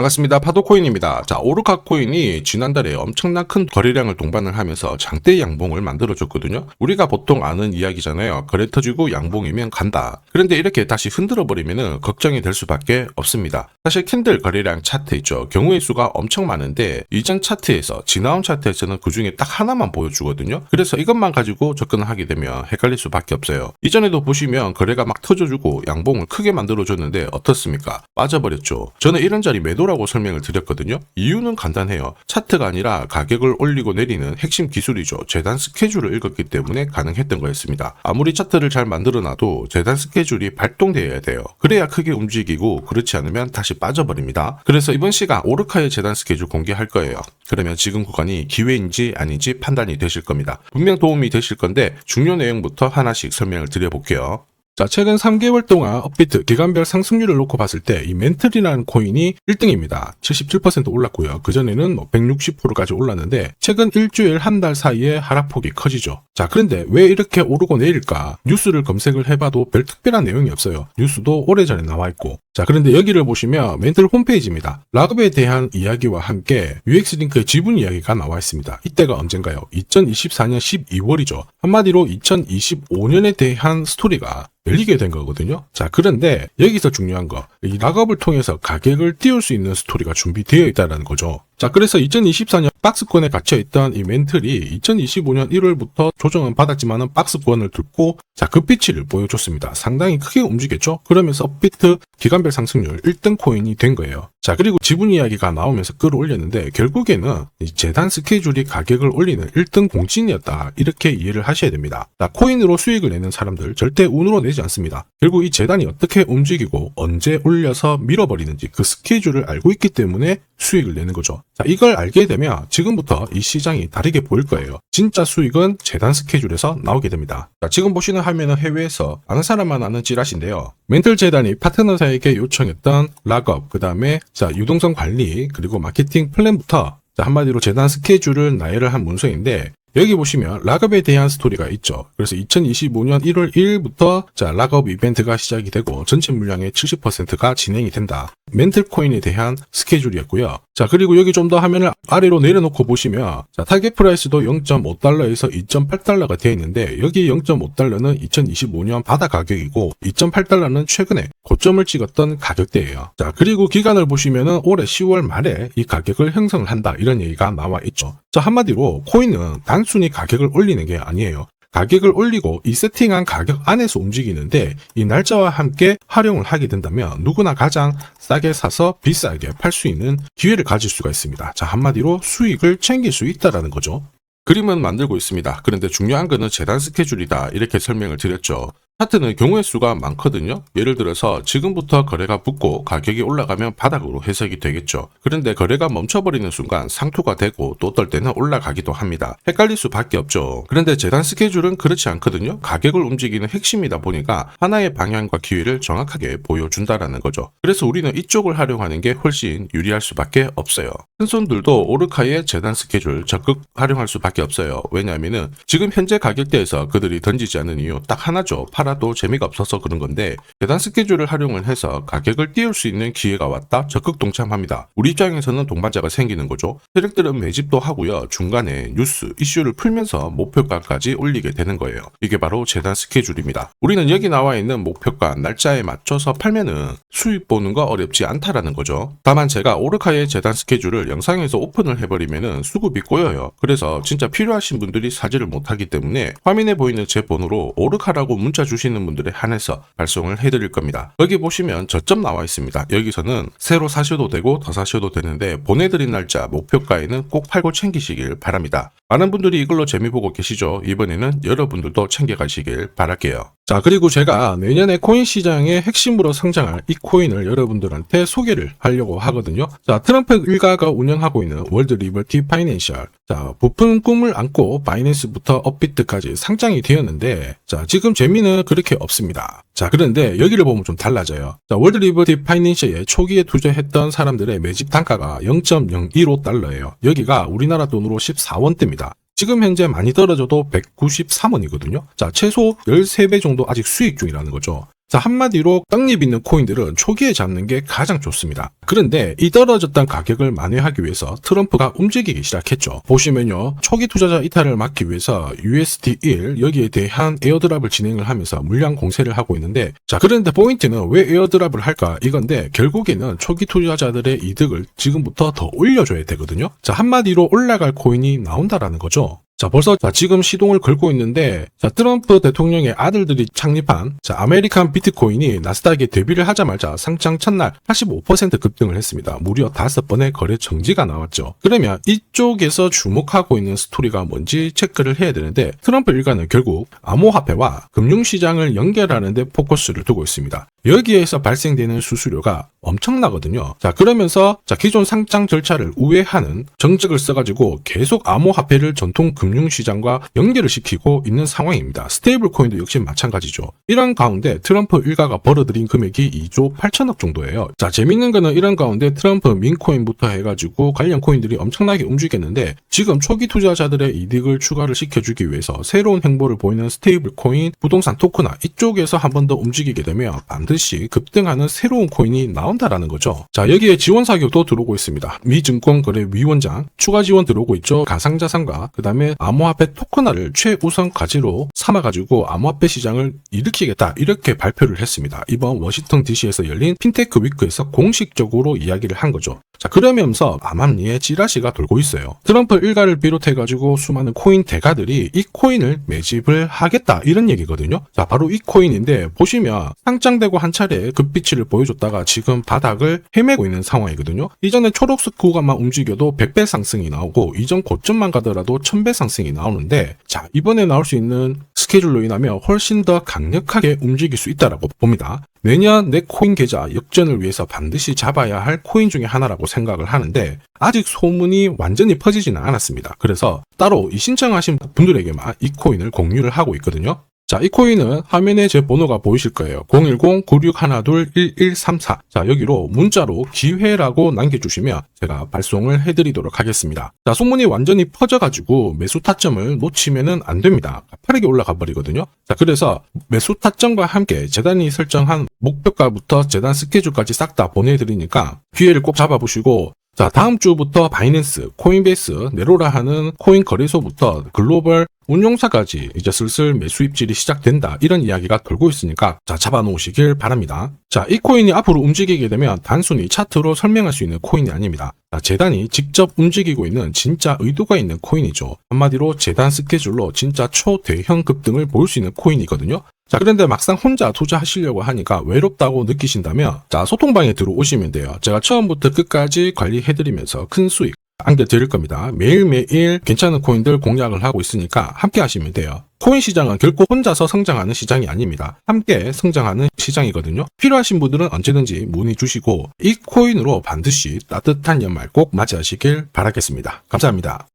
반갑습니다. 파도코인입니다. 자, 오르카 코인이 지난달에 엄청난 큰 거래량을 동반을 하면서 장대 양봉을 만들어줬거든요. 우리가 보통 아는 이야기잖아요. 거래 터지고 양봉이면 간다. 그런데 이렇게 다시 흔들어버리면 걱정이 될 수밖에 없습니다. 사실 캔들 거래량 차트 있죠. 경우의 수가 엄청 많은데 이전 차트에서 지나온 차트에서는 그 중에 딱 하나만 보여주거든요. 그래서 이것만 가지고 접근을 하게 되면 헷갈릴 수밖에 없어요. 이전에도 보시면 거래가 막 터져주고 양봉을 크게 만들어줬는데 어떻습니까? 빠져버렸죠. 저는 이런 자리 매도라고 설명을 드렸거든요. 이유는 간단해요. 차트가 아니라 가격을 올리고 내리는 핵심 기술이죠. 재단 스케줄을 읽었기 때문에 가능했던 거였습니다. 아무리 차트를 잘 만들어놔도 재단 스케줄이 발동되어야 돼요. 그래야 크게 움직이고 그렇지 않으면 다시 빠져버립니다. 그래서 이번 시간 오르카의 재단 스케줄 공개할 거예요. 그러면 지금 구간이 기회인지 아닌지 판단이 되실 겁니다. 분명 도움이 되실 건데 중요 내용부터 하나씩 설명을 드려볼게요. 자, 최근 3개월 동안 업비트 기간별 상승률을 놓고 봤을 때 이 멘틀이라는 코인이 1등입니다. 77% 올랐고요. 그전에는 160%까지 올랐는데 최근 일주일 한 달 사이에 하락폭이 커지죠. 자, 그런데 왜 이렇게 오르고 내릴까? 뉴스를 검색을 해봐도 별 특별한 내용이 없어요. 뉴스도 오래전에 나와있고. 자, 그런데 여기를 보시면 멘틀 홈페이지입니다. 락업에 대한 이야기와 함께 UX링크의 지분 이야기가 나와 있습니다. 이때가 언젠가요? 2024년 12월이죠. 한마디로 2025년에 대한 스토리가 열리게 된 거거든요. 자, 그런데 여기서 중요한 거, 이 락업을 통해서 가격을 띄울 수 있는 스토리가 준비되어 있다는 거죠. 자, 그래서 2024년 박스권에 갇혀있던 이 멘틀이 2025년 1월부터 조정은 받았지만은 박스권을 뚫고 자, 급비치를 보여줬습니다. 상당히 크게 움직였죠. 그러면서 업비트 기간별 상승률 1등 코인이 된 거예요. 자, 그리고 지분 이야기가 나오면서 끌어올렸는데 결국에는 이 재단 스케줄이 가격을 올리는 1등 공신이었다. 이렇게 이해를 하셔야 됩니다. 자, 코인으로 수익을 내는 사람들 절대 운으로 내지 않습니다. 결국 이 재단이 어떻게 움직이고 언제 올려서 밀어버리는지 그 스케줄을 알고 있기 때문에 수익을 내는 거죠. 자, 이걸 알게 되면 지금부터 이 시장이 다르게 보일 거예요. 진짜 수익은 재단 스케줄에서 나오게 됩니다. 자, 지금 보시는 화면은 해외에서 아는 사람만 아는 찌라시인데요. 멘틀 재단이 파트너사에게 요청했던 락업, 그 다음에 자, 유동성 관리, 그리고 마케팅 플랜부터 자, 한마디로 재단 스케줄을 나열을 한 문서인데 여기 보시면 락업에 대한 스토리가 있죠. 그래서 2025년 1월 1일부터 자, 락업 이벤트가 시작이 되고 전체 물량의 70%가 진행이 된다. 멘틀 코인에 대한 스케줄이었고요. 자, 그리고 여기 좀 더 화면을 아래로 내려놓고 보시면 자, 타겟 프라이스도 0.5달러에서 2.8달러가 되어 있는데 여기 0.5달러는 2025년 바다 가격이고 2.8달러는 최근에 고점을 찍었던 가격대예요. 자, 그리고 기간을 보시면은 올해 10월 말에 이 가격을 형성을 한다. 이런 얘기가 나와 있죠. 자, 한마디로 코인은 단순히 가격을 올리는 게 아니에요. 가격을 올리고 이 세팅한 가격 안에서 움직이는데 이 날짜와 함께 활용을 하게 된다면 누구나 가장 싸게 사서 비싸게 팔 수 있는 기회를 가질 수가 있습니다. 자, 한마디로 수익을 챙길 수 있다라는 거죠. 그림은 만들고 있습니다. 그런데 중요한 거는 재단 스케줄이다. 이렇게 설명을 드렸죠. 차트는 경우의 수가 많거든요. 예를 들어서 지금부터 거래가 붙고 가격이 올라가면 바닥으로 해석이 되겠죠. 그런데 거래가 멈춰버리는 순간 상투가 되고 또 어떨 때는 올라가기도 합니다. 헷갈릴 수밖에 없죠. 그런데 재단 스케줄은 그렇지 않거든요. 가격을 움직이는 핵심이다 보니까 하나의 방향과 기회를 정확하게 보여준다라는 거죠. 그래서 우리는 이쪽을 활용하는 게 훨씬 유리할 수밖에 없어요. 큰손들도 오르카의 재단 스케줄 적극 활용할 수밖에 없어요. 왜냐하면은 지금 현재 가격대에서 그들이 던지지 않는 이유 딱 하나죠. 또 재미가 없어서 그런 건데 재단 스케줄을 활용을 해서 가격을 띄울 수 있는 기회가 왔다. 적극 동참합니다. 우리 입장에서는 동반자가 생기는 거죠. 세력들은 매집도 하고요. 중간에 뉴스, 이슈를 풀면서 목표가까지 올리게 되는 거예요. 이게 바로 재단 스케줄입니다. 우리는 여기 나와 있는 목표가 날짜에 맞춰서 팔면은 수익 보는 거 어렵지 않다라는 거죠. 다만 제가 오르카의 재단 스케줄을 영상에서 오픈을 해버리면은 수급이 꼬여요. 그래서 진짜 필요하신 분들이 사지를 못하기 때문에 화면에 보이는 제 번호로 오르카라고 문자 주시는 분들에 한해서 발송을 해드릴 겁니다. 여기 보시면 저점 나와 있습니다. 여기서는 새로 사셔도 되고 더 사셔도 되는데 보내드린 날짜 목표가에는 꼭 팔고 챙기시길 바랍니다. 많은 분들이 이걸로 재미 보고 계시죠. 이번에는 여러분들도 챙겨가시길 바랄게요. 자, 그리고 제가 내년에 코인 시장의 핵심으로 성장할 이 코인을 여러분들한테 소개를 하려고 하거든요. 자, 트럼프 일가가 운영하고 있는 월드 리버티 파이낸셜. 자, 부푼 꿈을 안고 바이낸스부터 업비트까지 상장이 되었는데 자, 지금 재미는 그렇게 없습니다. 자, 그런데 여기를 보면 좀 달라져요. 자, 월드 리버티 파이낸셜에 초기에 투자했던 사람들의 매집 단가가 0.015달러예요. 여기가 우리나라 돈으로 14원대입니다. 지금 현재 많이 떨어져도 193원이거든요. 자, 최소 13배 정도 아직 수익 중이라는 거죠. 자, 한마디로 떡잎 있는 코인들은 초기에 잡는 게 가장 좋습니다. 그런데 이 떨어졌던 가격을 만회하기 위해서 트럼프가 움직이기 시작했죠. 보시면요, 초기 투자자 이탈을 막기 위해서 USD1 여기에 대한 에어드랍을 진행을 하면서 물량 공세를 하고 있는데, 자, 그런데 포인트는 왜 에어드랍을 할까 이건데, 결국에는 초기 투자자들의 이득을 지금부터 더 올려줘야 되거든요. 자, 한마디로 올라갈 코인이 나온다라는 거죠. 자, 벌써 지금 시동을 걸고 있는데, 자, 트럼프 대통령의 아들들이 창립한 아메리칸 비트코인이 나스닥에 데뷔를 하자마자 상장 첫날 85% 급등을 했습니다. 무려 5번의 거래 정지가 나왔죠. 그러면 이쪽에서 주목하고 있는 스토리가 뭔지 체크를 해야 되는데, 트럼프 일가는 결국 암호화폐와 금융시장을 연결하는 데 포커스를 두고 있습니다. 여기에서 발생되는 수수료가 엄청나거든요. 자, 그러면서 기존 상장 절차를 우회하는 정책을 써가지고 계속 암호화폐를 전통 금융시장과 연결을 시키고 있는 상황입니다. 스테이블 코인도 역시 마찬가지죠. 이런 가운데 트럼프 일가가 벌어들인 금액이 2조 8천억 정도예요. 자, 재밌는 거는 이런 가운데 트럼프 민코인부터 해가지고 관련 코인들이 엄청나게 움직였는데, 지금 초기 투자자들의 이득을 추가를 시켜주기 위해서 새로운 행보를 보이는 스테이블 코인, 부동산 토크나 이쪽에서 한 번 더 움직이게 되면 반드시 급등하는 새로운 코인이 나온다라는 거죠. 자, 여기에 지원 사격도 들어오고 있습니다. 미 증권거래위원장 추가 지원 들어오고 있죠. 가상자산과 그 다음에 암호화폐 토큰화를 최우선 과제로 삼아가지고 암호화폐 시장을 일으키겠다, 이렇게 발표를 했습니다. 이번 워싱턴 DC에서 열린 핀테크 위크에서 공식적으로 이야기를 한 거죠. 자, 그러면서 암암리에 찌라시가 돌고 있어요. 트럼프 일가를 비롯해가지고 수많은 코인 대가들이 이 코인을 매집을 하겠다, 이런 얘기거든요. 자, 바로 이 코인인데, 보시면 상장되고 한 차례 급비치를 보여줬다가 지금 바닥을 헤매고 있는 상황이거든요. 이전에 초록색 구간만 움직여도 100배 상승이 나오고, 이전 고점만 가더라도 1000배 상승이 나오는데, 자, 이번에 나올 수 있는 스케줄로 인하면 훨씬 더 강력하게 움직일 수 있다라고 봅니다. 내년 내 코인 계좌 역전을 위해서 반드시 잡아야 할 코인 중에 하나라고 생각을 하는데, 아직 소문이 완전히 퍼지지는 않았습니다. 그래서 따로 이 신청하신 분들에게만 이 코인을 공유를 하고 있거든요. 자, 이 코인은 화면에 제 번호가 보이실 거예요. 010-9612-1134. 자, 여기로 문자로 기회라고 남겨주시면 제가 발송을 해드리도록 하겠습니다. 자, 소문이 완전히 퍼져가지고 매수 타점을 놓치면은 안 됩니다. 빠르게 올라가 버리거든요. 자, 그래서 매수 타점과 함께 재단이 설정한 목표가부터 재단 스케줄까지 싹 다 보내드리니까 기회를 꼭 잡아보시고, 자, 다음 주부터 바이낸스, 코인베이스, 네로라 하는 코인 거래소부터 글로벌 운용사까지 이제 슬슬 매수 입질이 시작된다, 이런 이야기가 돌고 있으니까 자, 잡아놓으시길 바랍니다. 자, 이 코인이 앞으로 움직이게 되면 단순히 차트로 설명할 수 있는 코인이 아닙니다. 자, 재단이 직접 움직이고 있는 진짜 의도가 있는 코인이죠. 한마디로 재단 스케줄로 진짜 초대형 급등을 볼 수 있는 코인이거든요. 자, 그런데 막상 혼자 투자하시려고 하니까 외롭다고 느끼신다면, 자, 소통방에 들어오시면 돼요. 제가 처음부터 끝까지 관리해드리면서 큰 수익 안겨드릴 겁니다. 매일매일 괜찮은 코인들 공략을 하고 있으니까 함께 하시면 돼요. 코인 시장은 결코 혼자서 성장하는 시장이 아닙니다. 함께 성장하는 시장이거든요. 필요하신 분들은 언제든지 문의 주시고, 이 코인으로 반드시 따뜻한 연말 꼭 맞이하시길 바라겠습니다. 감사합니다.